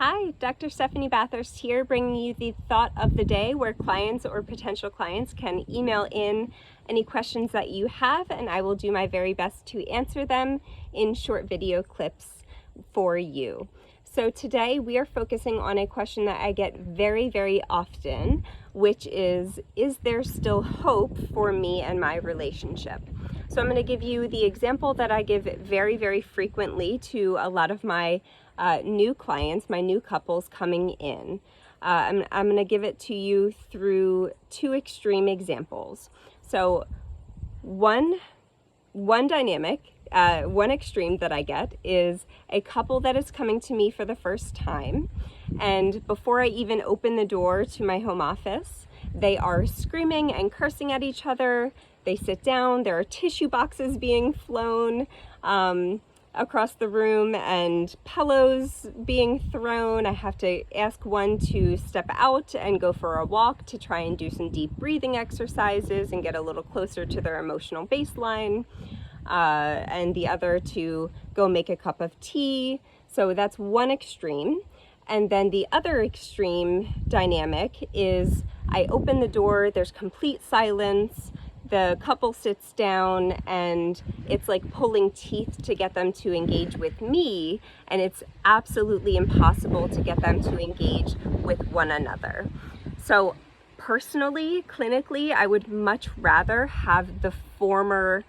Hi, Dr. Stephanie Bathurst here, bringing you the thought of the day, where clients or potential clients can email in any questions that you have, and I will do my very best to answer them in short video clips for you. So today we are focusing on a question that I get very often, which is there still hope for me and my relationship? So I'm going to give you the example that I give very frequently to a lot of my new clients, my new couples coming in. I'm going to give it to you through two extreme examples. So one dynamic, one extreme that I get is a couple that is coming to me for the first time, and before I even open the door to my home office, they are screaming and cursing at each other. They sit down, there are tissue boxes being flown across the room and pillows being thrown. I have to ask one to step out and go for a walk to try and do some deep breathing exercises and get a little closer to their emotional baseline, and the other to go make a cup of tea. So that's one extreme. And then the other extreme dynamic is I open the door, there's complete silence, the couple sits down, and it's like pulling teeth to get them to engage with me, and it's absolutely impossible to get them to engage with one another. So personally, clinically, I would much rather have the former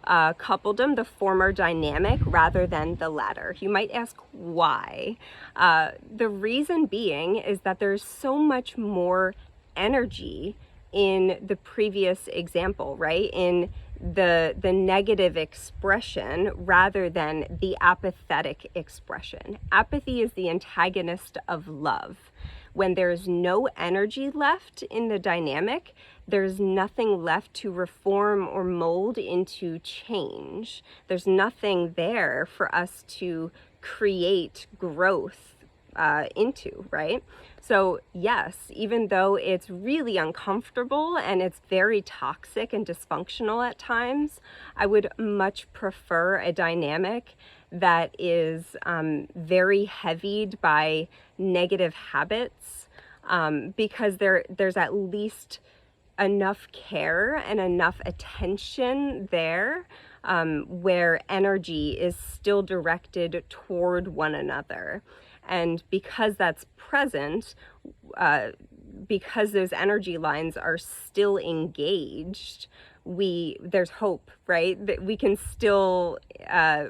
coupledom, the former dynamic, rather than the latter. You might ask why. The reason being is that there's so much more energy in the previous example, right? In the negative expression rather than the apathetic expression. Apathy is the antagonist of love. When there's no energy left in the dynamic, there's nothing left to reform or mold into change. There's nothing there for us to create growth into, right? So yes, even though it's really uncomfortable and it's very toxic and dysfunctional at times, I would much prefer a dynamic that is very heavied by negative habits, because there's at least enough care and enough attention there, where energy is still directed toward one another. And because that's present, because those energy lines are still engaged, there's hope, right? That we can still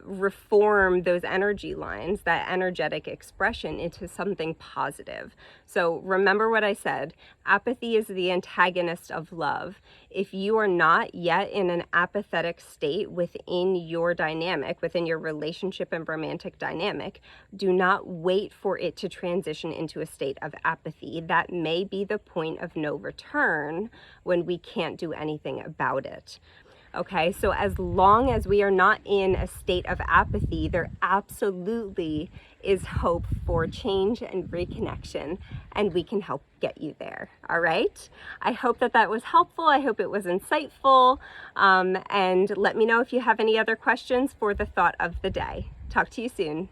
reform those energy lines, that energetic expression, into something positive. So remember what I said, apathy is the antagonist of love. If you are not yet in an apathetic state within your dynamic, within your relationship and romantic dynamic, do not wait for it to transition into a state of apathy. That may be the point of no return when we can't do anything about it. Okay, so as long as we are not in a state of apathy, there absolutely is hope for change and reconnection, and we can help get you there. All right, I hope that was helpful. I hope it was insightful, and let me know if you have any other questions for the thought of the day. Talk to you soon.